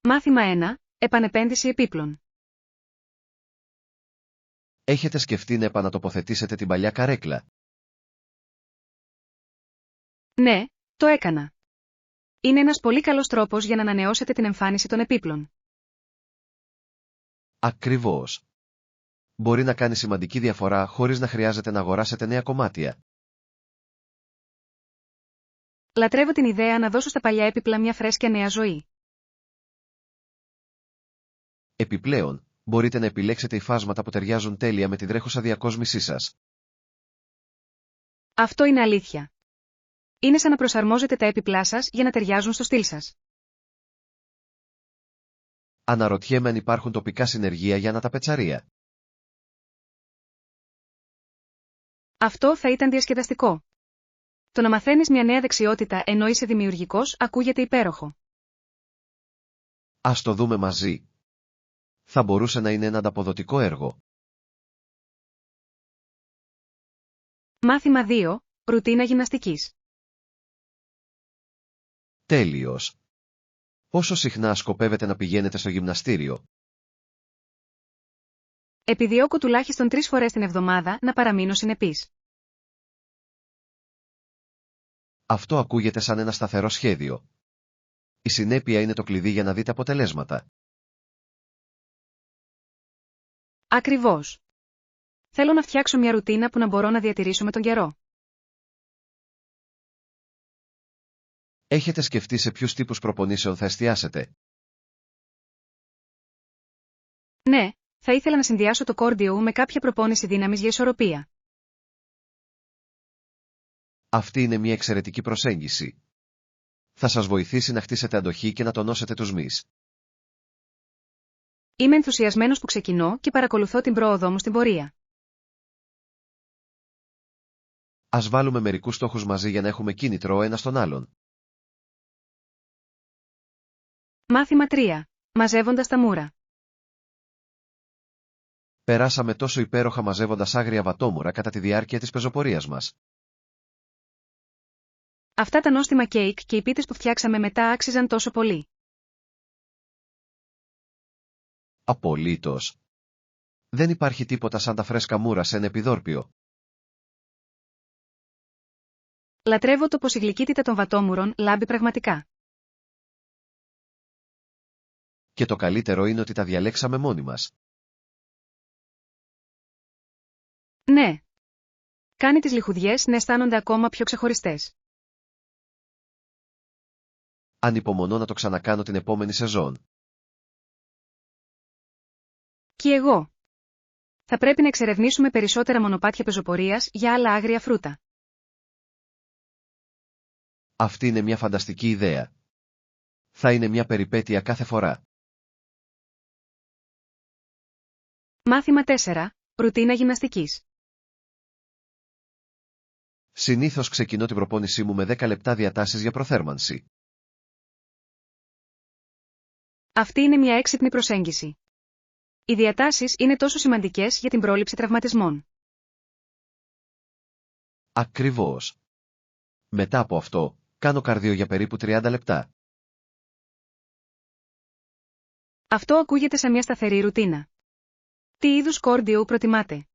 Μάθημα 1. Επανεπένδυση επίπλων. Έχετε σκεφτεί να επανατοποθετήσετε την παλιά καρέκλα? Ναι, το έκανα. Είναι ένας πολύ καλός τρόπος για να ανανεώσετε την εμφάνιση των επίπλων. Ακριβώς. Μπορεί να κάνει σημαντική διαφορά χωρίς να χρειάζεται να αγοράσετε νέα κομμάτια. Λατρεύω την ιδέα να δώσω στα παλιά έπιπλα μια φρέσκια νέα ζωή. Επιπλέον, μπορείτε να επιλέξετε υφάσματα που ταιριάζουν τέλεια με την τρέχουσα διακόσμησή σας. Αυτό είναι αλήθεια. Είναι σαν να προσαρμόζετε τα έπιπλά σας για να ταιριάζουν στο στυλ σας. Αναρωτιέμαι αν υπάρχουν τοπικά συνεργεία για αναταπετσαρία. Αυτό θα ήταν διασκεδαστικό. Το να μαθαίνεις μια νέα δεξιότητα ενώ είσαι δημιουργικός ακούγεται υπέροχο. Ας το δούμε μαζί. Θα μπορούσε να είναι ένα ανταποδοτικό έργο. Μάθημα 2. Ρουτίνα γυμναστικής. Τέλειος. Πόσο συχνά σκοπεύετε να πηγαίνετε στο γυμναστήριο? Επιδιώκω τουλάχιστον 3 φορές την εβδομάδα να παραμείνω συνεπής. Αυτό ακούγεται σαν ένα σταθερό σχέδιο. Η συνέπεια είναι το κλειδί για να δείτε αποτελέσματα. Ακριβώς. Θέλω να φτιάξω μια ρουτίνα που να μπορώ να διατηρήσω με τον καιρό. Έχετε σκεφτεί σε ποιους τύπους προπονήσεων θα εστιάσετε? Ναι, θα ήθελα να συνδυάσω το κόρντιο με κάποια προπόνηση δύναμης για ισορροπία. Αυτή είναι μια εξαιρετική προσέγγιση. Θα σας βοηθήσει να χτίσετε αντοχή και να τονώσετε τους μυς. Είμαι ενθουσιασμένος που ξεκινώ και παρακολουθώ την πρόοδό μου στην πορεία. Ας βάλουμε μερικούς στόχους μαζί για να έχουμε κίνητρο ο ένας τον άλλον. Μάθημα 3. Μαζεύοντας τα μούρα. Περάσαμε τόσο υπέροχα μαζεύοντας άγρια βατόμουρα κατά τη διάρκεια της πεζοπορίας μας. Αυτά τα νόστιμα κέικ και οι πίτες που φτιάξαμε μετά άξιζαν τόσο πολύ. Απολύτως. Δεν υπάρχει τίποτα σαν τα φρέσκα μούρα σε ένα επιδόρπιο. Λατρεύω το πως η γλυκύτητα των βατόμουρων λάμπει πραγματικά. Και το καλύτερο είναι ότι τα διαλέξαμε μόνοι μας. Ναι. Κάνει τις λιχουδιές να αισθάνονται ακόμα πιο ξεχωριστές. Ανυπομονώ να το ξανακάνω την επόμενη σεζόν. Κι εγώ. Θα πρέπει να εξερευνήσουμε περισσότερα μονοπάτια πεζοπορίας για άλλα άγρια φρούτα. Αυτή είναι μια φανταστική ιδέα. Θα είναι μια περιπέτεια κάθε φορά. Μάθημα 4. Ρουτίνα γυμναστικής. Συνήθως ξεκινώ την προπόνησή μου με 10 λεπτά διατάσεις για προθέρμανση. Αυτή είναι μια έξυπνη προσέγγιση. Οι διατάσεις είναι τόσο σημαντικές για την πρόληψη τραυματισμών. Ακριβώς. Μετά από αυτό, κάνω καρδίο για περίπου 30 λεπτά. Αυτό ακούγεται σαν μια σταθερή ρουτίνα. Τι είδους κόρντιο προτιμάτε?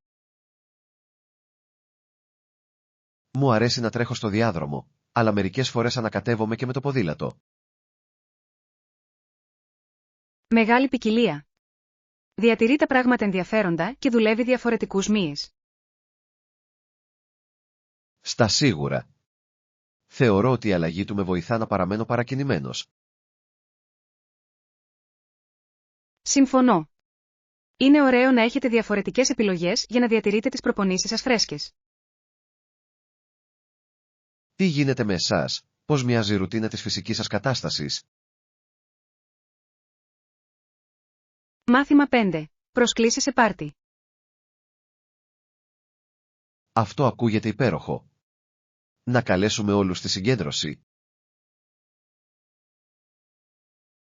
Μου αρέσει να τρέχω στο διάδρομο, αλλά μερικές φορές ανακατεύομαι και με το ποδήλατο. Μεγάλη ποικιλία. Διατηρεί τα πράγματα ενδιαφέροντα και δουλεύει διαφορετικούς μύες. Στα σίγουρα. Θεωρώ ότι η αλλαγή του με βοηθά να παραμένω παρακινημένος. Συμφωνώ. Είναι ωραίο να έχετε διαφορετικές επιλογές για να διατηρείτε τις προπονήσεις σας φρέσκες. Τι γίνεται με εσάς, πώς μοιάζει η ρουτίνα της φυσικής σας κατάστασης? Μάθημα 5. Προσκλήσεις σε πάρτι. Αυτό ακούγεται υπέροχο. Να καλέσουμε όλους στη συγκέντρωση.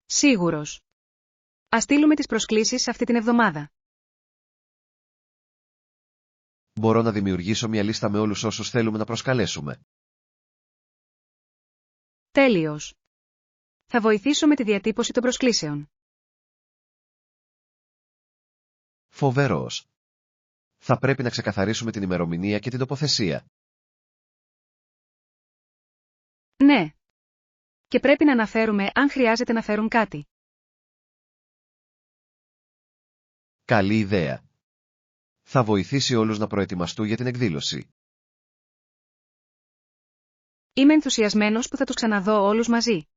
Σίγουρος. Ας στείλουμε τις προσκλήσεις αυτή την εβδομάδα. Μπορώ να δημιουργήσω μια λίστα με όλους όσους θέλουμε να προσκαλέσουμε. Τέλειος. Θα βοηθήσω με τη διατύπωση των προσκλήσεων. Φοβερός. Θα πρέπει να ξεκαθαρίσουμε την ημερομηνία και την τοποθεσία. Ναι. Και πρέπει να αναφέρουμε αν χρειάζεται να φέρουν κάτι. Καλή ιδέα. Θα βοηθήσει όλους να προετοιμαστούν για την εκδήλωση. Είμαι ενθουσιασμένος που θα τους ξαναδώ όλους μαζί.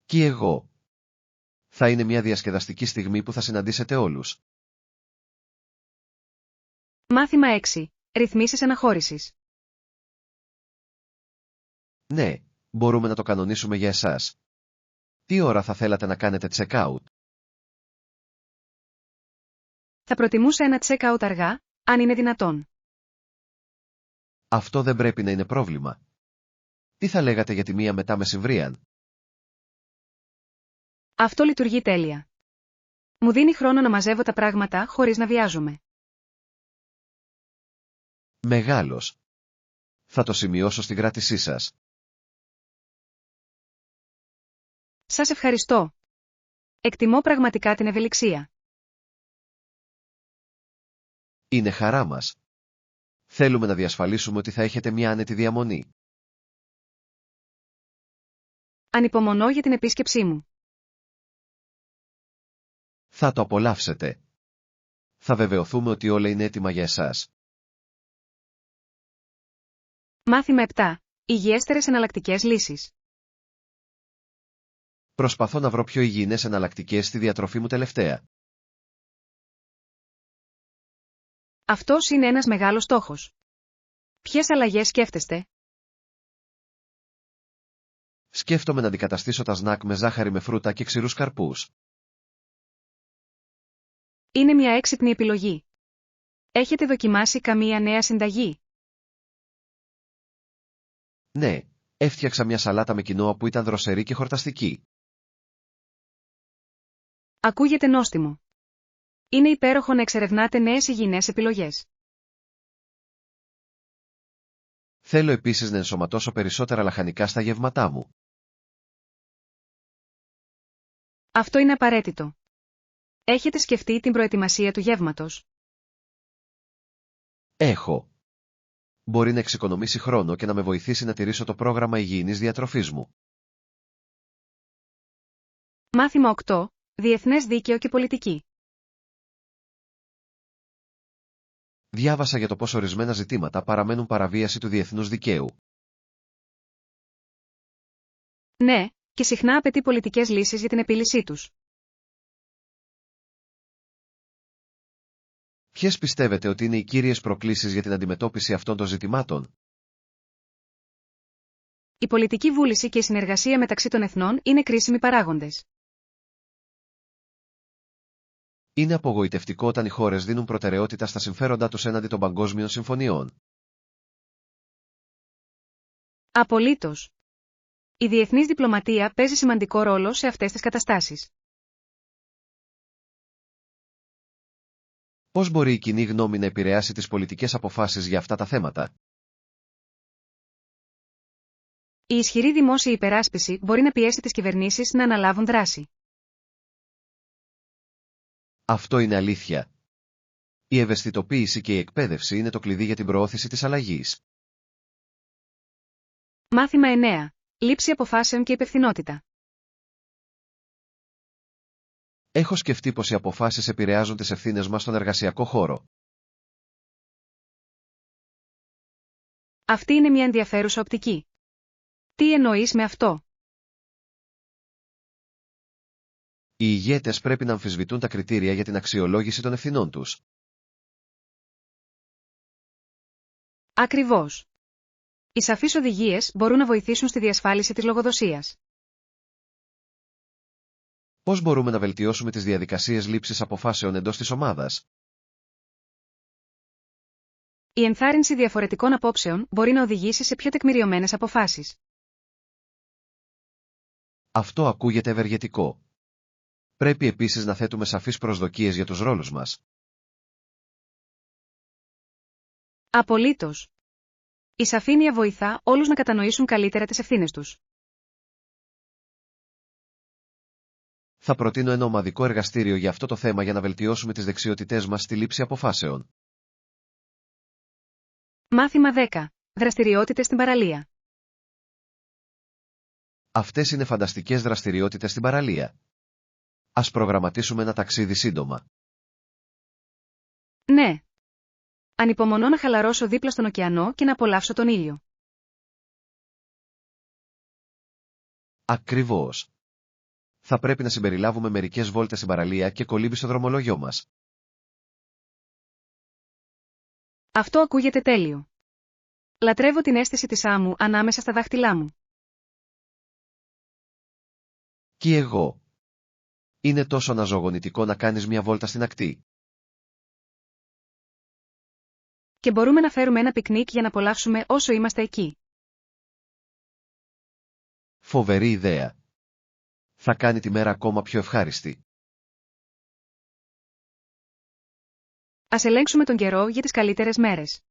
Και εγώ. Θα είναι μια διασκεδαστική στιγμή που θα συναντήσετε όλους. Μάθημα 6. Ρυθμίσεις αναχώρησης. Ναι, μπορούμε να το κανονίσουμε για εσάς. Τι ώρα θα θέλατε να κάνετε check-out? Θα προτιμούσα ένα check-out αργά, αν είναι δυνατόν. Αυτό δεν πρέπει να είναι πρόβλημα. Τι θα λέγατε για τη 1 μετά μεσημβρίαν? Αυτό λειτουργεί τέλεια. Μου δίνει χρόνο να μαζεύω τα πράγματα χωρίς να βιάζομαι. Μεγάλος. Θα το σημειώσω στην κράτησή σας. Σας ευχαριστώ. Εκτιμώ πραγματικά την ευελιξία. Είναι χαρά μας. Θέλουμε να διασφαλίσουμε ότι θα έχετε μια άνετη διαμονή. Ανυπομονώ για την επίσκεψή μου. Θα το απολαύσετε. Θα βεβαιωθούμε ότι όλα είναι έτοιμα για εσάς. Μάθημα 7. Υγιέστερες εναλλακτικές λύσεις. Προσπαθώ να βρω πιο υγιεινές εναλλακτικές στη διατροφή μου τελευταία. Αυτός είναι ένας μεγάλος στόχος. Ποιες αλλαγές σκέφτεστε? Σκέφτομαι να αντικαταστήσω τα σνακ με ζάχαρη με φρούτα και ξηρούς καρπούς. Είναι μια έξυπνη επιλογή. Έχετε δοκιμάσει καμία νέα συνταγή? Ναι, έφτιαξα μια σαλάτα με κοινόα που ήταν δροσερή και χορταστική. Ακούγεται νόστιμο. Είναι υπέροχο να εξερευνάτε νέες υγιεινές επιλογές. Θέλω επίσης να ενσωματώσω περισσότερα λαχανικά στα γεύματά μου. Αυτό είναι απαραίτητο. Έχετε σκεφτεί την προετοιμασία του γεύματος? Έχω. Μπορεί να εξοικονομήσει χρόνο και να με βοηθήσει να τηρήσω το πρόγραμμα υγιεινής διατροφής μου. Μάθημα 8. Διεθνές δίκαιο και πολιτική. Διάβασα για το πώς ορισμένα ζητήματα παραμένουν παραβίαση του διεθνούς δικαίου. Ναι, και συχνά απαιτεί πολιτικές λύσεις για την επίλυσή τους. Ποιες πιστεύετε ότι είναι οι κύριες προκλήσεις για την αντιμετώπιση αυτών των ζητημάτων? Η πολιτική βούληση και η συνεργασία μεταξύ των εθνών είναι κρίσιμοι παράγοντες. Είναι απογοητευτικό όταν οι χώρες δίνουν προτεραιότητα στα συμφέροντά τους έναντι των παγκόσμιων συμφωνιών. Απολύτως. Η διεθνής διπλωματία παίζει σημαντικό ρόλο σε αυτές τις καταστάσεις. Πώς μπορεί η κοινή γνώμη να επηρεάσει τις πολιτικές αποφάσεις για αυτά τα θέματα? Η ισχυρή δημόσια υπεράσπιση μπορεί να πιέσει τις κυβερνήσεις να αναλάβουν δράση. Αυτό είναι αλήθεια. Η ευαισθητοποίηση και η εκπαίδευση είναι το κλειδί για την προώθηση της αλλαγής. Μάθημα 9. Λήψη αποφάσεων και υπευθυνότητα. Έχω σκεφτεί πως οι αποφάσεις επηρεάζουν τις ευθύνες μας στον εργασιακό χώρο. Αυτή είναι μια ενδιαφέρουσα οπτική. Τι εννοείς με αυτό? Οι ηγέτες πρέπει να αμφισβητούν τα κριτήρια για την αξιολόγηση των ευθυνών τους. Ακριβώς. Οι σαφείς οδηγίες μπορούν να βοηθήσουν στη διασφάλιση της λογοδοσίας. Πώς μπορούμε να βελτιώσουμε τις διαδικασίες λήψης αποφάσεων εντός της ομάδας? Η ενθάρρυνση διαφορετικών απόψεων μπορεί να οδηγήσει σε πιο τεκμηριωμένες αποφάσεις. Αυτό ακούγεται ευεργετικό. Πρέπει επίσης να θέτουμε σαφείς προσδοκίες για τους ρόλους μας. Απολύτως. Η σαφήνεια βοηθά όλους να κατανοήσουν καλύτερα τις ευθύνες τους. Θα προτείνω ένα ομαδικό εργαστήριο για αυτό το θέμα για να βελτιώσουμε τις δεξιότητές μας στη λήψη αποφάσεων. Μάθημα 10. Δραστηριότητες στην παραλία. Αυτές είναι φανταστικές δραστηριότητες στην παραλία. Ας προγραμματίσουμε ένα ταξίδι σύντομα. Ναι. Ανυπομονώ να χαλαρώσω δίπλα στον ωκεανό και να απολαύσω τον ήλιο. Ακριβώς. Θα πρέπει να συμπεριλάβουμε μερικές βόλτες στην παραλία και κολύμπι στο δρομολόγιο μας. Αυτό ακούγεται τέλειο. Λατρεύω την αίσθηση της άμμου ανάμεσα στα δάχτυλά μου. Και εγώ. Είναι τόσο αναζωογονητικό να κάνεις μια βόλτα στην ακτή. Και μπορούμε να φέρουμε ένα πικνίκ για να απολαύσουμε όσο είμαστε εκεί. Φοβερή ιδέα. Θα κάνει τη μέρα ακόμα πιο ευχάριστη. Ας ελέγξουμε τον καιρό για τις καλύτερες μέρες.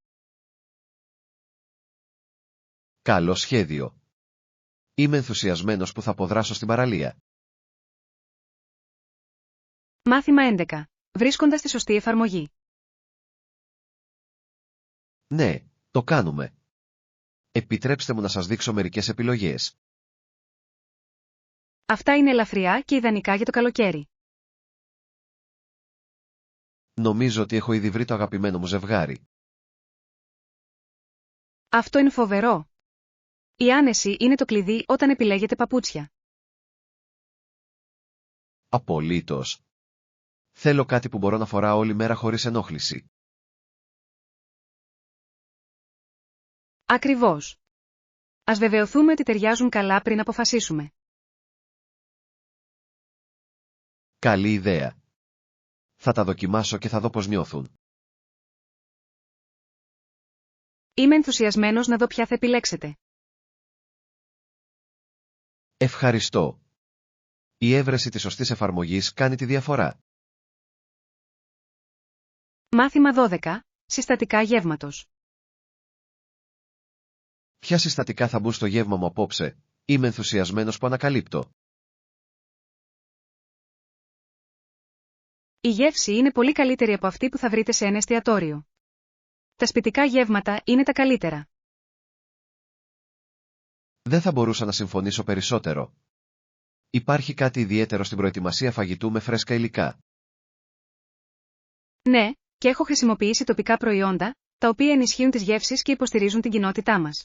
Καλό σχέδιο. Είμαι ενθουσιασμένος που θα αποδράσω στην παραλία. Μάθημα 11. Βρίσκοντας τη σωστή εφαρμογή. Ναι, το κάνουμε. Επιτρέψτε μου να σας δείξω μερικές επιλογές. Αυτά είναι ελαφριά και ιδανικά για το καλοκαίρι. Νομίζω ότι έχω ήδη βρει το αγαπημένο μου ζευγάρι. Αυτό είναι φοβερό. Η άνεση είναι το κλειδί όταν επιλέγετε παπούτσια. Απολύτως. Θέλω κάτι που μπορώ να φοράω όλη μέρα χωρίς ενόχληση. Ακριβώς. Ας βεβαιωθούμε ότι ταιριάζουν καλά πριν αποφασίσουμε. Καλή ιδέα. Θα τα δοκιμάσω και θα δω πώς νιώθουν. Είμαι ενθουσιασμένος να δω ποια θα επιλέξετε. Ευχαριστώ. Η έβρεση της σωστής εφαρμογής κάνει τη διαφορά. Μάθημα 12. Συστατικά γεύματος. Ποια συστατικά θα μπουν στο γεύμα μου απόψε? Είμαι ενθουσιασμένος που ανακαλύπτω. Η γεύση είναι πολύ καλύτερη από αυτή που θα βρείτε σε ένα εστιατόριο. Τα σπιτικά γεύματα είναι τα καλύτερα. Δεν θα μπορούσα να συμφωνήσω περισσότερο. Υπάρχει κάτι ιδιαίτερο στην προετοιμασία φαγητού με φρέσκα υλικά. Ναι, και έχω χρησιμοποιήσει τοπικά προϊόντα, τα οποία ενισχύουν τις γεύσεις και υποστηρίζουν την κοινότητά μας.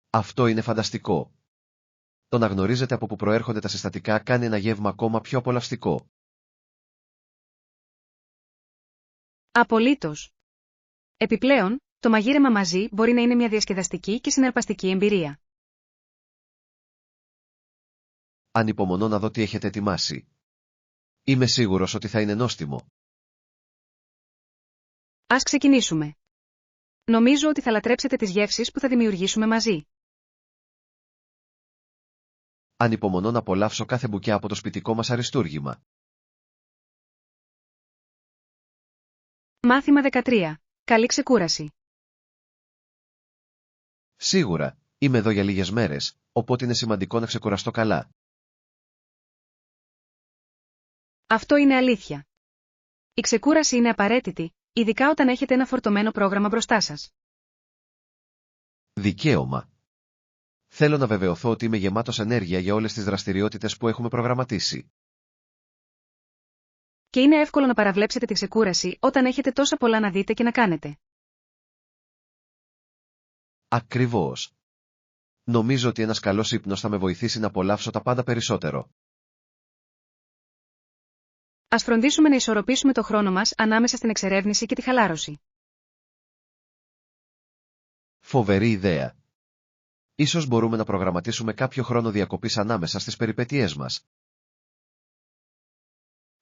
Αυτό είναι φανταστικό. Το να γνωρίζετε από πού προέρχονται τα συστατικά κάνει ένα γεύμα ακόμα πιο απολαυστικό. Απολύτως. Επιπλέον, το μαγείρεμα μαζί μπορεί να είναι μια διασκεδαστική και συναρπαστική εμπειρία. Ανυπομονώ να δω τι έχετε ετοιμάσει. Είμαι σίγουρος ότι θα είναι νόστιμο. Ας ξεκινήσουμε. Νομίζω ότι θα λατρέψετε τις γεύσεις που θα δημιουργήσουμε μαζί. Ανυπομονώ να απολαύσω κάθε μπουκιά από το σπιτικό μας αριστούργημα. Μάθημα 13. Καλή ξεκούραση. Σίγουρα, είμαι εδώ για λίγες μέρες, οπότε είναι σημαντικό να ξεκουραστώ καλά. Αυτό είναι αλήθεια. Η ξεκούραση είναι απαραίτητη, ειδικά όταν έχετε ένα φορτωμένο πρόγραμμα μπροστά σας. Δικαίωμα. Θέλω να βεβαιωθώ ότι είμαι γεμάτος ενέργεια για όλες τις δραστηριότητες που έχουμε προγραμματίσει. Και είναι εύκολο να παραβλέψετε τη ξεκούραση όταν έχετε τόσα πολλά να δείτε και να κάνετε. Ακριβώς. Νομίζω ότι ένας καλός ύπνος θα με βοηθήσει να απολαύσω τα πάντα περισσότερο. Ας φροντίσουμε να ισορροπήσουμε το χρόνο μας ανάμεσα στην εξερεύνηση και τη χαλάρωση. Φοβερή ιδέα. Ίσως μπορούμε να προγραμματίσουμε κάποιο χρόνο διακοπής ανάμεσα στις περιπέτειές μας.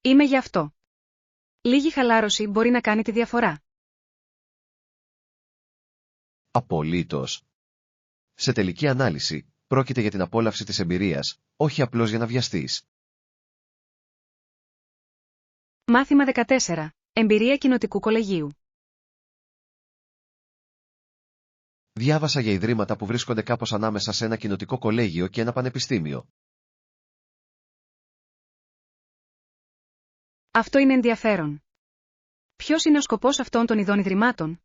Είμαι γι' αυτό. Λίγη χαλάρωση μπορεί να κάνει τη διαφορά. Απολύτως. Σε τελική ανάλυση, πρόκειται για την απόλαυση της εμπειρίας, όχι απλώς για να βιαστείς. Μάθημα 14. Εμπειρία κοινοτικού κολεγίου. Διάβασα για ιδρύματα που βρίσκονται κάπως ανάμεσα σε ένα κοινοτικό κολέγιο και ένα πανεπιστήμιο. Αυτό είναι ενδιαφέρον. Ποιος είναι ο σκοπός αυτών των ειδών ιδρυμάτων?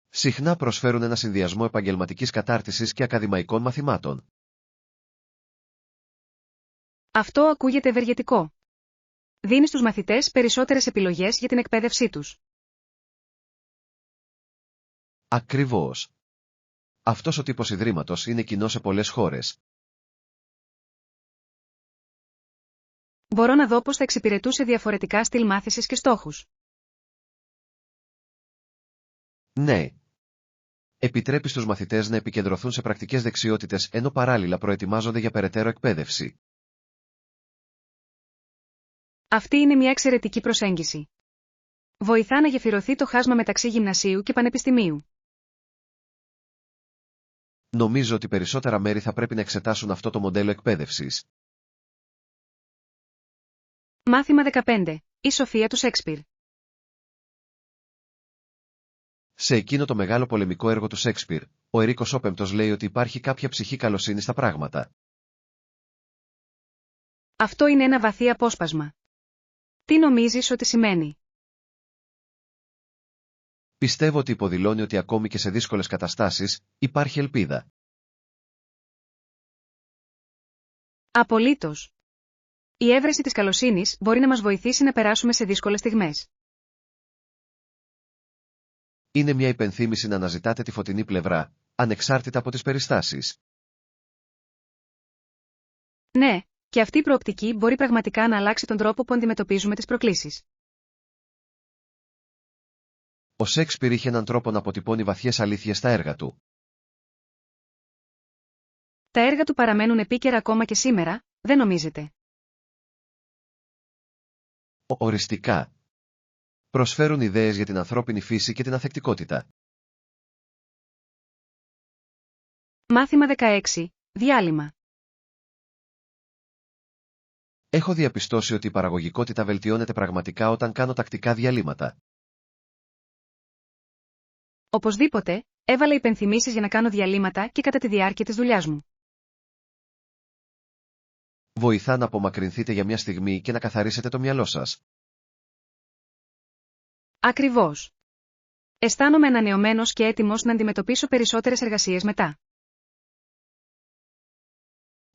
Συχνά προσφέρουν ένα συνδυασμό επαγγελματικής κατάρτισης και ακαδημαϊκών μαθημάτων. Αυτό ακούγεται ευεργετικό. Δίνει στους μαθητές περισσότερες επιλογές για την εκπαίδευσή τους. Ακριβώς. Αυτός ο τύπος ιδρύματος είναι κοινός σε πολλές χώρες. Μπορώ να δω πώς θα εξυπηρετούσε διαφορετικά στυλ μάθησης και στόχους. Ναι. Επιτρέπει στους μαθητές να επικεντρωθούν σε πρακτικές δεξιότητες ενώ παράλληλα προετοιμάζονται για περαιτέρω εκπαίδευση. Αυτή είναι μια εξαιρετική προσέγγιση. Βοηθά να γεφυρωθεί το χάσμα μεταξύ γυμνασίου και πανεπιστημίου. Νομίζω ότι περισσότερα μέρη θα πρέπει να εξετάσουν αυτό το μοντέλο εκπαίδευσης. Μάθημα 15. Η σοφία του Σέξπιρ. Σε εκείνο το μεγάλο πολεμικό έργο του Σέξπιρ, ο Ερίκος ο Πέμπτος λέει ότι υπάρχει κάποια ψυχή καλοσύνη στα πράγματα. Αυτό είναι ένα βαθύ απόσπασμα. Τι νομίζεις ότι σημαίνει? Πιστεύω ότι υποδηλώνει ότι ακόμη και σε δύσκολες καταστάσεις, υπάρχει ελπίδα. Απολύτως. Η έβρεση της καλοσύνης μπορεί να μας βοηθήσει να περάσουμε σε δύσκολες στιγμές. Είναι μια υπενθύμηση να αναζητάτε τη φωτεινή πλευρά, ανεξάρτητα από τις περιστάσεις. Ναι, και αυτή η προοπτική μπορεί πραγματικά να αλλάξει τον τρόπο που αντιμετωπίζουμε τις προκλήσεις. Ο Σέξπιρ είχε έναν τρόπο να αποτυπώνει βαθιές αλήθειες στα έργα του. Τα έργα του παραμένουν επίκαιρα ακόμα και σήμερα, δεν νομίζετε? Οριστικά. Προσφέρουν ιδέες για την ανθρώπινη φύση και την ανθεκτικότητα. Μάθημα 16. Διάλειμμα. Έχω διαπιστώσει ότι η παραγωγικότητα βελτιώνεται πραγματικά όταν κάνω τακτικά διαλύματα. Οπωσδήποτε, έβαλα υπενθυμίσεις για να κάνω διαλύματα και κατά τη διάρκεια της δουλειάς μου. Βοηθά να απομακρυνθείτε για μια στιγμή και να καθαρίσετε το μυαλό σας. Ακριβώς. Αισθάνομαι ανανεωμένος και έτοιμος να αντιμετωπίσω περισσότερες εργασίες μετά.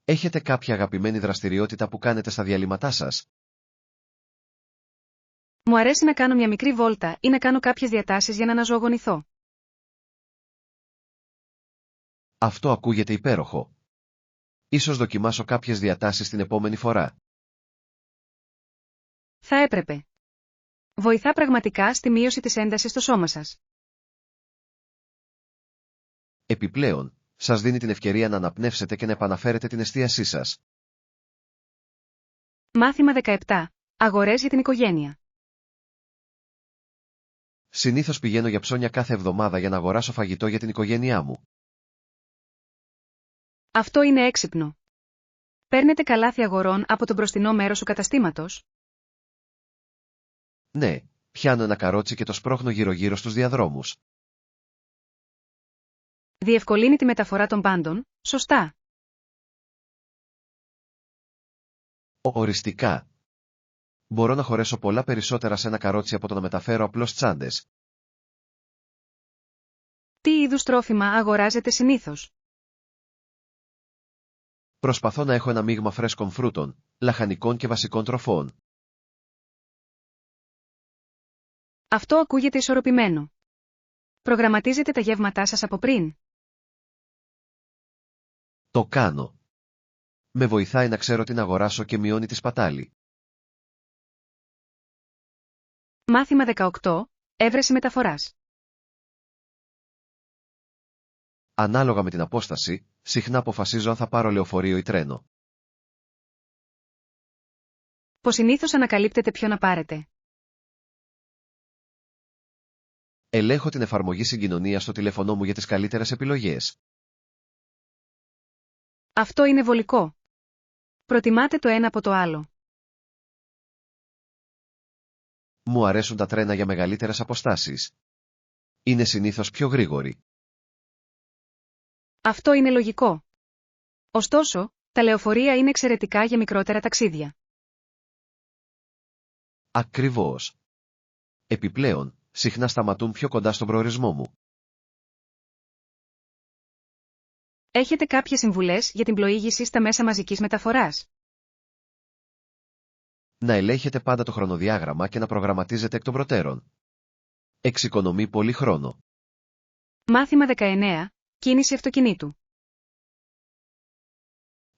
Έχετε κάποια αγαπημένη δραστηριότητα που κάνετε στα διαλύματά σας? Μου αρέσει να κάνω μια μικρή βόλτα ή να κάνω κάποιες διατάσεις για να αναζωογονηθώ. Αυτό ακούγεται υπέροχο. Ίσως δοκιμάσω κάποιες διατάσεις την επόμενη φορά. Θα έπρεπε. Βοηθά πραγματικά στη μείωση της έντασης στο σώμα σας. Επιπλέον, σας δίνει την ευκαιρία να αναπνεύσετε και να επαναφέρετε την εστίασή σας. Μάθημα 17. Αγορές για την οικογένεια. Συνήθως πηγαίνω για ψώνια κάθε εβδομάδα για να αγοράσω φαγητό για την οικογένειά μου. Αυτό είναι έξυπνο. Παίρνετε καλάθι αγορών από το μπροστινό μέρος του καταστήματος? Ναι, πιάνω ένα καρότσι και το σπρώχνω γύρω-γύρω στους διαδρόμους. Διευκολύνει τη μεταφορά των πάντων, σωστά. Οριστικά. Μπορώ να χωρέσω πολλά περισσότερα σε ένα καρότσι από το να μεταφέρω απλώς τσάντες. Τι είδους τρόφιμα αγοράζετε συνήθως? Προσπαθώ να έχω ένα μείγμα φρέσκων φρούτων, λαχανικών και βασικών τροφών. Αυτό ακούγεται ισορροπημένο. Προγραμματίζετε τα γεύματά σας από πριν? Το κάνω. Με βοηθάει να ξέρω τι να αγοράσω και μειώνει τη σπατάλη. Μάθημα 18. Έβρεση μεταφοράς. Ανάλογα με την απόσταση, συχνά αποφασίζω αν θα πάρω λεωφορείο ή τρένο. Πως συνήθως ανακαλύπτετε ποιο να πάρετε? Ελέγχω την εφαρμογή συγκοινωνίας στο τηλέφωνό μου για τις καλύτερες επιλογές. Αυτό είναι βολικό. Προτιμάτε το ένα από το άλλο? Μου αρέσουν τα τρένα για μεγαλύτερες αποστάσεις. Είναι συνήθως πιο γρήγοροι. Αυτό είναι λογικό. Ωστόσο, τα λεωφορεία είναι εξαιρετικά για μικρότερα ταξίδια. Ακριβώς. Επιπλέον, συχνά σταματούν πιο κοντά στον προορισμό μου. Έχετε κάποιες συμβουλές για την πλοήγηση στα μέσα μαζικής μεταφοράς? Να ελέγχετε πάντα το χρονοδιάγραμμα και να προγραμματίζετε εκ των προτέρων. Εξοικονομεί πολύ χρόνο. Μάθημα 19. Κίνηση αυτοκινήτου.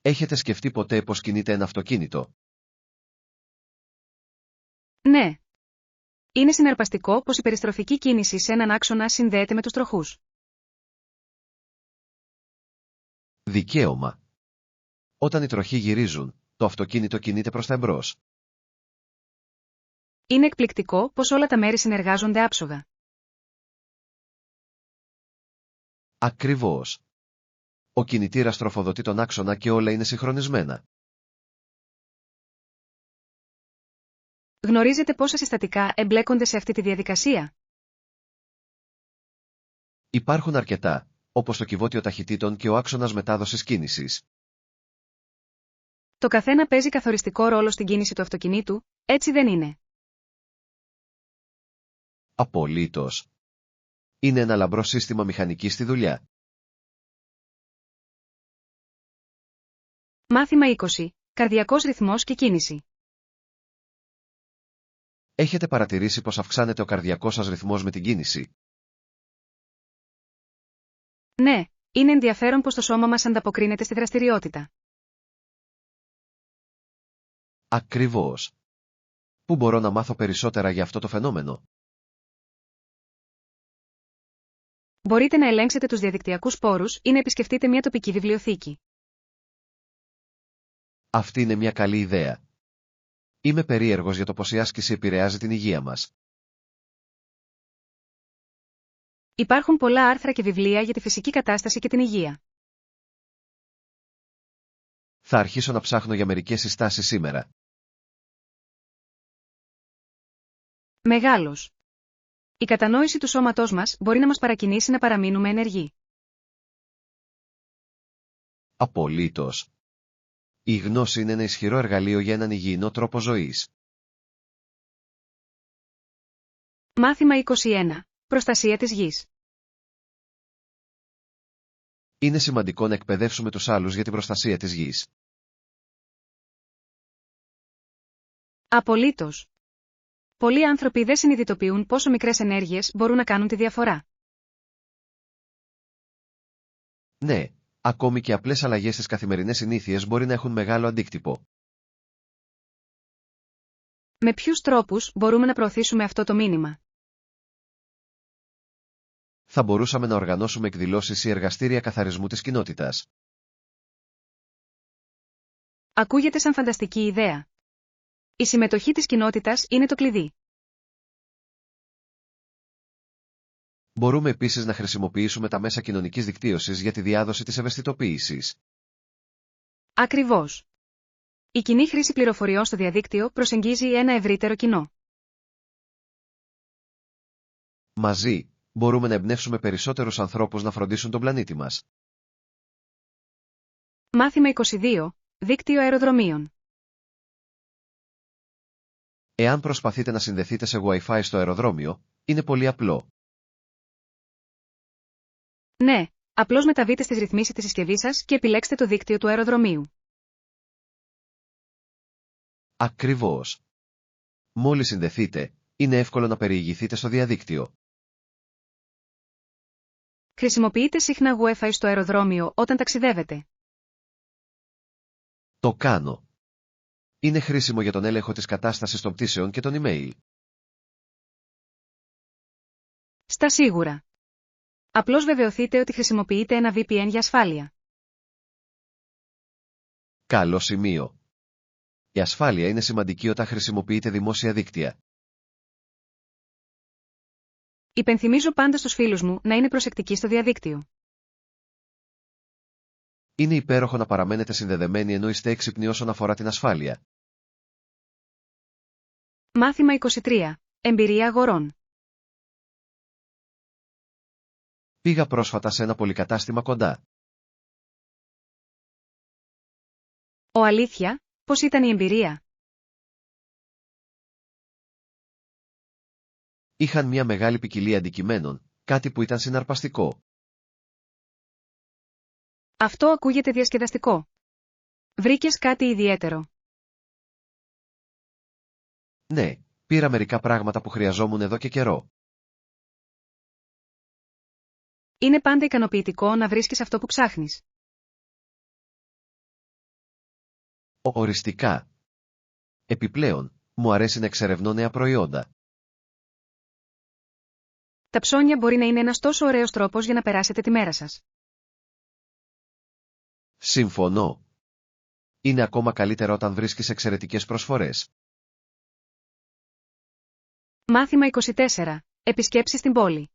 Έχετε σκεφτεί ποτέ πώς κινείται ένα αυτοκίνητο? Ναι. Είναι συναρπαστικό πως η περιστροφική κίνηση σε έναν άξονα συνδέεται με τους τροχούς. Δικαίωμα. Όταν οι τροχοί γυρίζουν, το αυτοκίνητο κινείται προς τα εμπρός. Είναι εκπληκτικό πως όλα τα μέρη συνεργάζονται άψογα. Ακριβώς. Ο κινητήρας τροφοδοτεί τον άξονα και όλα είναι συγχρονισμένα. Γνωρίζετε πόσα συστατικά εμπλέκονται σε αυτή τη διαδικασία? Υπάρχουν αρκετά, όπως το κυβότιο ταχυτήτων και ο άξονας μετάδοσης κίνησης. Το καθένα παίζει καθοριστικό ρόλο στην κίνηση του αυτοκινήτου, έτσι δεν είναι? Απολύτως. Είναι ένα λαμπρό σύστημα μηχανικής στη δουλειά. Μάθημα 20. Καρδιακός ρυθμός και κίνηση. Έχετε παρατηρήσει πως αυξάνεται ο καρδιακός σας ρυθμός με την κίνηση? Ναι, είναι ενδιαφέρον πως το σώμα μας ανταποκρίνεται στη δραστηριότητα. Ακριβώς. Πού μπορώ να μάθω περισσότερα για αυτό το φαινόμενο? Μπορείτε να ελέγξετε τους διαδικτυακούς πόρους ή να επισκεφτείτε μια τοπική βιβλιοθήκη. Αυτή είναι μια καλή ιδέα. Είμαι περίεργος για το πως η άσκηση επηρεάζει την υγεία μας. Υπάρχουν πολλά άρθρα και βιβλία για τη φυσική κατάσταση και την υγεία. Θα αρχίσω να ψάχνω για μερικές συστάσεις σήμερα. Μεγάλος. Η κατανόηση του σώματός μας μπορεί να μας παρακινήσει να παραμείνουμε ενεργοί. Απολύτως. Η γνώση είναι ένα ισχυρό εργαλείο για έναν υγιεινό τρόπο ζωής. Μάθημα 21. Προστασία της γης. Είναι σημαντικό να εκπαιδεύσουμε τους άλλους για την προστασία της γης. Απολύτως. Πολλοί άνθρωποι δεν συνειδητοποιούν πόσο μικρές ενέργειες μπορούν να κάνουν τη διαφορά. Ναι, ακόμη και απλές αλλαγές στις καθημερινές συνήθειες μπορεί να έχουν μεγάλο αντίκτυπο. Με ποιους τρόπους μπορούμε να προωθήσουμε αυτό το μήνυμα? Θα μπορούσαμε να οργανώσουμε εκδηλώσεις ή εργαστήρια καθαρισμού της κοινότητας. Ακούγεται σαν φανταστική ιδέα. Η συμμετοχή της κοινότητας είναι το κλειδί. Μπορούμε επίσης να χρησιμοποιήσουμε τα μέσα κοινωνικής δικτύωσης για τη διάδοση της ευαισθητοποίησης. Ακριβώς. Η κοινή χρήση πληροφοριών στο διαδίκτυο προσεγγίζει ένα ευρύτερο κοινό. Μαζί, μπορούμε να εμπνεύσουμε περισσότερους ανθρώπους να φροντίσουν τον πλανήτη μας. Μάθημα 22. Δίκτυο αεροδρομίων. Εάν προσπαθείτε να συνδεθείτε σε Wi-Fi στο αεροδρόμιο, είναι πολύ απλό. Ναι, απλώς μεταβείτε στις ρυθμίσεις της συσκευής σας και επιλέξτε το δίκτυο του αεροδρομίου. Ακριβώς. Μόλις συνδεθείτε, είναι εύκολο να περιηγηθείτε στο διαδίκτυο. Χρησιμοποιείτε συχνά Wi-Fi στο αεροδρόμιο όταν ταξιδεύετε? Το κάνω. Είναι χρήσιμο για τον έλεγχο της κατάστασης των πτήσεων και των email. Στα σίγουρα. Απλώς βεβαιωθείτε ότι χρησιμοποιείτε ένα VPN για ασφάλεια. Καλό σημείο. Η ασφάλεια είναι σημαντική όταν χρησιμοποιείτε δημόσια δίκτυα. Υπενθυμίζω πάντα στους φίλους μου να είναι προσεκτικοί στο διαδίκτυο. Είναι υπέροχο να παραμένετε συνδεδεμένοι ενώ είστε έξυπνοι όσον αφορά την ασφάλεια. Μάθημα 23. Εμπειρία αγορών. Πήγα πρόσφατα σε ένα πολυκατάστημα κοντά. Αλήθεια, πώς ήταν η εμπειρία? Είχαν μια μεγάλη ποικιλία αντικειμένων, κάτι που ήταν συναρπαστικό. Αυτό ακούγεται διασκεδαστικό. Βρήκες κάτι ιδιαίτερο? Ναι, πήρα μερικά πράγματα που χρειαζόμουν εδώ και καιρό. Είναι πάντα ικανοποιητικό να βρίσκεις αυτό που ψάχνεις. Οριστικά. Επιπλέον, μου αρέσει να εξερευνώ νέα προϊόντα. Τα ψώνια μπορεί να είναι ένας τόσο ωραίος τρόπος για να περάσετε τη μέρα σας. Συμφωνώ. Είναι ακόμα καλύτερα όταν βρίσκεις εξαιρετικές προσφορές. Μάθημα 24. Επισκέψεις στην πόλη.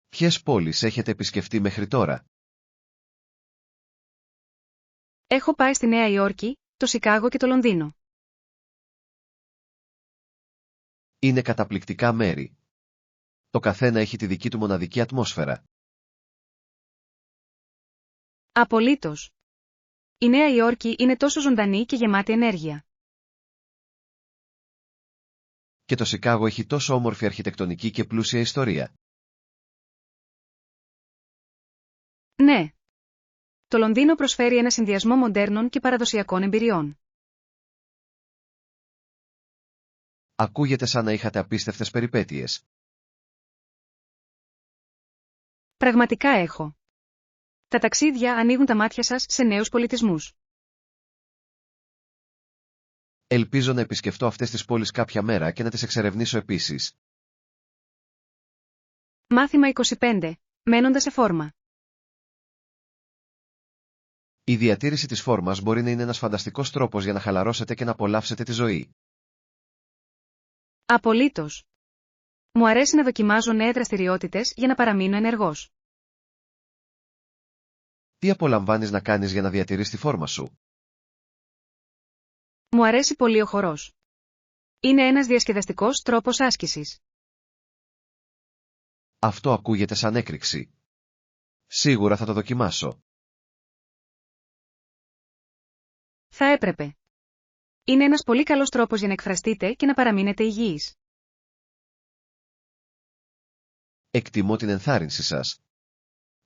Ποιες πόλεις έχετε επισκεφτεί μέχρι τώρα? Έχω πάει στη Νέα Υόρκη, το Σικάγο και το Λονδίνο. Είναι καταπληκτικά μέρη. Το καθένα έχει τη δική του μοναδική ατμόσφαιρα. Απολύτως. Η Νέα Υόρκη είναι τόσο ζωντανή και γεμάτη ενέργεια. Και το Σικάγο έχει τόσο όμορφη αρχιτεκτονική και πλούσια ιστορία. Ναι. Το Λονδίνο προσφέρει ένα συνδυασμό μοντέρνων και παραδοσιακών εμπειριών. Ακούγεται σαν να είχατε απίστευτες περιπέτειες. Πραγματικά έχω. Τα ταξίδια ανοίγουν τα μάτια σας σε νέους πολιτισμούς. Ελπίζω να επισκεφτώ αυτές τις πόλεις κάποια μέρα και να τις εξερευνήσω επίσης. Μάθημα 25. Μένοντας σε φόρμα. Η διατήρηση της φόρμας μπορεί να είναι ένας φανταστικός τρόπος για να χαλαρώσετε και να απολαύσετε τη ζωή. Απολύτως. Μου αρέσει να δοκιμάζω νέες δραστηριότητες για να παραμείνω ενεργός. Τι απολαμβάνεις να κάνεις για να διατηρείς τη φόρμα σου? Μου αρέσει πολύ ο χορός. Είναι ένας διασκεδαστικός τρόπος άσκησης. Αυτό ακούγεται σαν έκρηξη. Σίγουρα θα το δοκιμάσω. Θα έπρεπε. Είναι ένας πολύ καλός τρόπος για να εκφραστείτε και να παραμείνετε υγιείς. Εκτιμώ την ενθάρρυνση σας.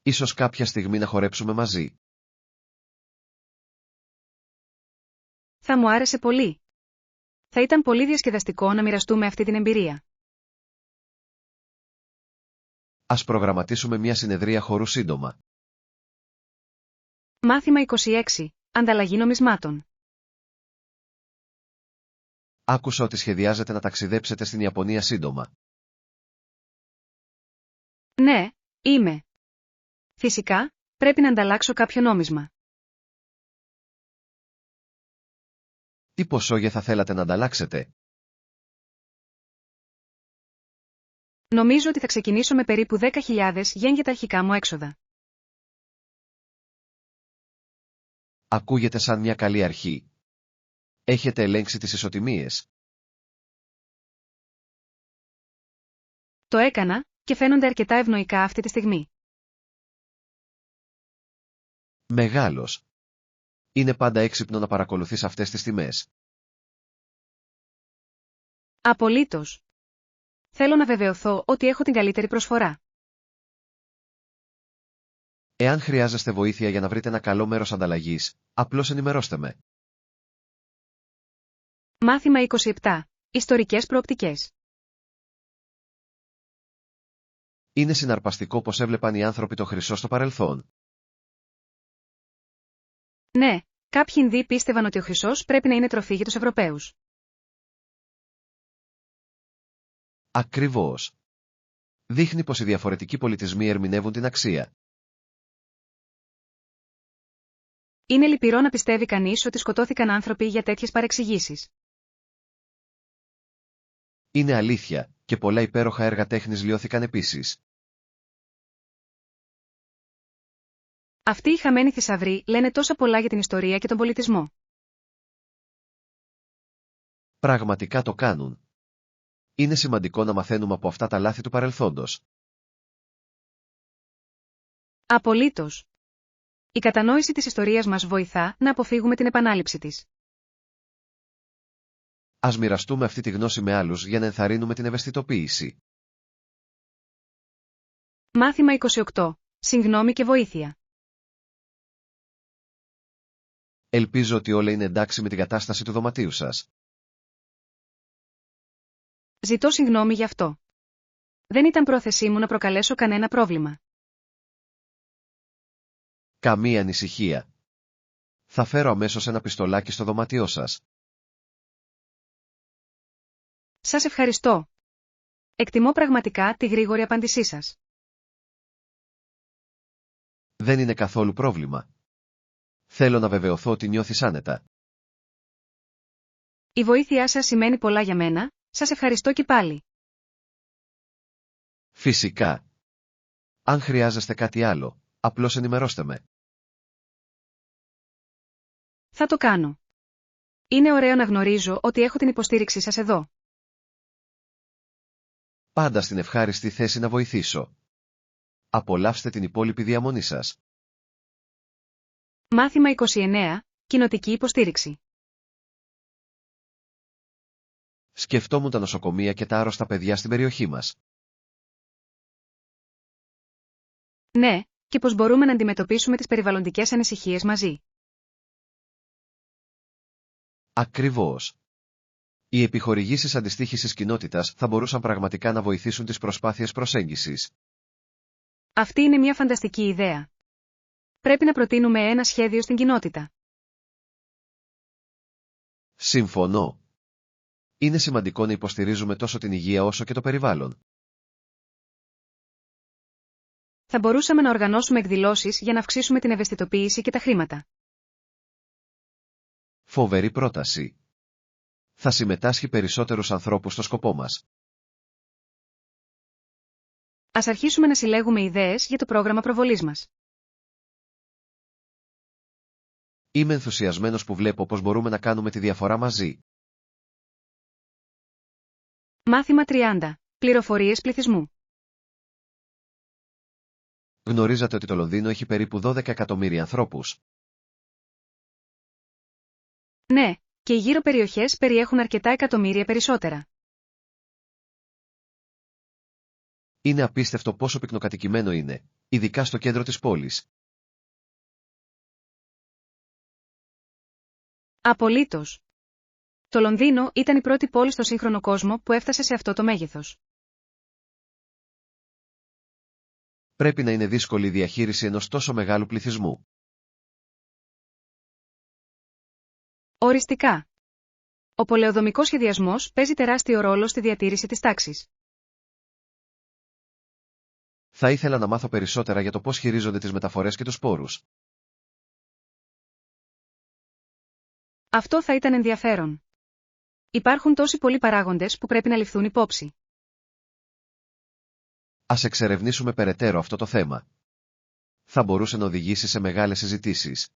Ίσως κάποια στιγμή να χορέψουμε μαζί. Θα μου άρεσε πολύ. Θα ήταν πολύ διασκεδαστικό να μοιραστούμε αυτή την εμπειρία. Ας προγραμματίσουμε μια συνεδρία χορού σύντομα. Μάθημα 26. Ανταλλαγή νομισμάτων. Άκουσα ότι σχεδιάζετε να ταξιδέψετε στην Ιαπωνία σύντομα. Ναι, είμαι. Φυσικά, πρέπει να ανταλλάξω κάποιο νόμισμα. Τι ποσόγια θα θέλατε να ανταλλάξετε? Νομίζω ότι θα ξεκινήσω με περίπου 10.000 γεν για τα αρχικά μου έξοδα. Ακούγεται σαν μια καλή αρχή. Έχετε ελέγξει τις ισοτιμίες? Το έκανα, και φαίνονται αρκετά ευνοϊκά αυτή τη στιγμή. Μεγάλος. Είναι πάντα έξυπνο να παρακολουθείς αυτές τις τιμές. Απολύτως. Θέλω να βεβαιωθώ ότι έχω την καλύτερη προσφορά. Εάν χρειάζεστε βοήθεια για να βρείτε ένα καλό μέρος ανταλλαγής, απλώς ενημερώστε με. Μάθημα 27. Ιστορικές προοπτικές. Είναι συναρπαστικό πως έβλεπαν οι άνθρωποι το χρυσό στο παρελθόν. Ναι, κάποιοι Ινδοί πίστευαν ότι ο χρυσός πρέπει να είναι τροφή για τους Ευρωπαίους. Ακριβώς. Δείχνει πως οι διαφορετικοί πολιτισμοί ερμηνεύουν την αξία. Είναι λυπηρό να πιστεύει κανείς ότι σκοτώθηκαν άνθρωποι για τέτοιες παρεξηγήσεις. Είναι αλήθεια, και πολλά υπέροχα έργα τέχνης λιώθηκαν επίσης. Αυτοί οι χαμένοι θησαυροί λένε τόσα πολλά για την ιστορία και τον πολιτισμό. Πραγματικά το κάνουν. Είναι σημαντικό να μαθαίνουμε από αυτά τα λάθη του παρελθόντος. Απολύτως. Η κατανόηση της ιστορίας μας βοηθά να αποφύγουμε την επανάληψη της. Ας μοιραστούμε αυτή τη γνώση με άλλους για να ενθαρρύνουμε την ευαισθητοποίηση. Μάθημα 28. Συγγνώμη και βοήθεια. Ελπίζω ότι όλα είναι εντάξει με την κατάσταση του δωματίου σας. Ζητώ συγγνώμη γι' αυτό. Δεν ήταν πρόθεσή μου να προκαλέσω κανένα πρόβλημα. Καμία ανησυχία. Θα φέρω αμέσως ένα πιστολάκι στο δωμάτιό σας. Σας ευχαριστώ. Εκτιμώ πραγματικά τη γρήγορη απάντησή σας. Δεν είναι καθόλου πρόβλημα. Θέλω να βεβαιωθώ ότι νιώθεις άνετα. Η βοήθειά σας σημαίνει πολλά για μένα, σας ευχαριστώ και πάλι. Φυσικά. Αν χρειάζεστε κάτι άλλο, απλώς ενημερώστε με. Θα το κάνω. Είναι ωραίο να γνωρίζω ότι έχω την υποστήριξή σας εδώ. Πάντα στην ευχάριστη θέση να βοηθήσω. Απολαύστε την υπόλοιπη διαμονή σας. Μάθημα 29. Κοινοτική υποστήριξη. Σκεφτόμουν τα νοσοκομεία και τα άρρωστα παιδιά στην περιοχή μας. Ναι, και πώς μπορούμε να αντιμετωπίσουμε τις περιβαλλοντικές ανησυχίες μαζί. Ακριβώς. Οι επιχορηγήσεις αντιστοίχησης κοινότητας θα μπορούσαν πραγματικά να βοηθήσουν τις προσπάθειες προσέγγισης. Αυτή είναι μια φανταστική ιδέα. Πρέπει να προτείνουμε ένα σχέδιο στην κοινότητα. Συμφωνώ. Είναι σημαντικό να υποστηρίζουμε τόσο την υγεία όσο και το περιβάλλον. Θα μπορούσαμε να οργανώσουμε εκδηλώσεις για να αυξήσουμε την ευαισθητοποίηση και τα χρήματα. Φοβερή πρόταση. Θα συμμετάσχει περισσότερους ανθρώπους στο σκοπό μας. Ας αρχίσουμε να συλλέγουμε ιδέες για το πρόγραμμα προβολής μας. Είμαι ενθουσιασμένος που βλέπω πώς μπορούμε να κάνουμε τη διαφορά μαζί. Μάθημα 30. Πληροφορίες πληθυσμού. Γνωρίζατε ότι το Λονδίνο έχει περίπου 12 εκατομμύρια ανθρώπους. Ναι, και οι γύρω περιοχές περιέχουν αρκετά εκατομμύρια περισσότερα. Είναι απίστευτο πόσο πυκνοκατοικημένο είναι, ειδικά στο κέντρο της πόλης. Απολύτως. Το Λονδίνο ήταν η πρώτη πόλη στο σύγχρονο κόσμο που έφτασε σε αυτό το μέγεθος. Πρέπει να είναι δύσκολη η διαχείριση ενός τόσο μεγάλου πληθυσμού. Οριστικά. Ο πολεοδομικός σχεδιασμός παίζει τεράστιο ρόλο στη διατήρηση της τάξης. Θα ήθελα να μάθω περισσότερα για το πώς χειρίζονται τις μεταφορές και τους σπόρους. Αυτό θα ήταν ενδιαφέρον. Υπάρχουν τόσοι πολλοί παράγοντες που πρέπει να ληφθούν υπόψη. Ας εξερευνήσουμε περαιτέρω αυτό το θέμα. Θα μπορούσε να οδηγήσει σε μεγάλες συζητήσεις.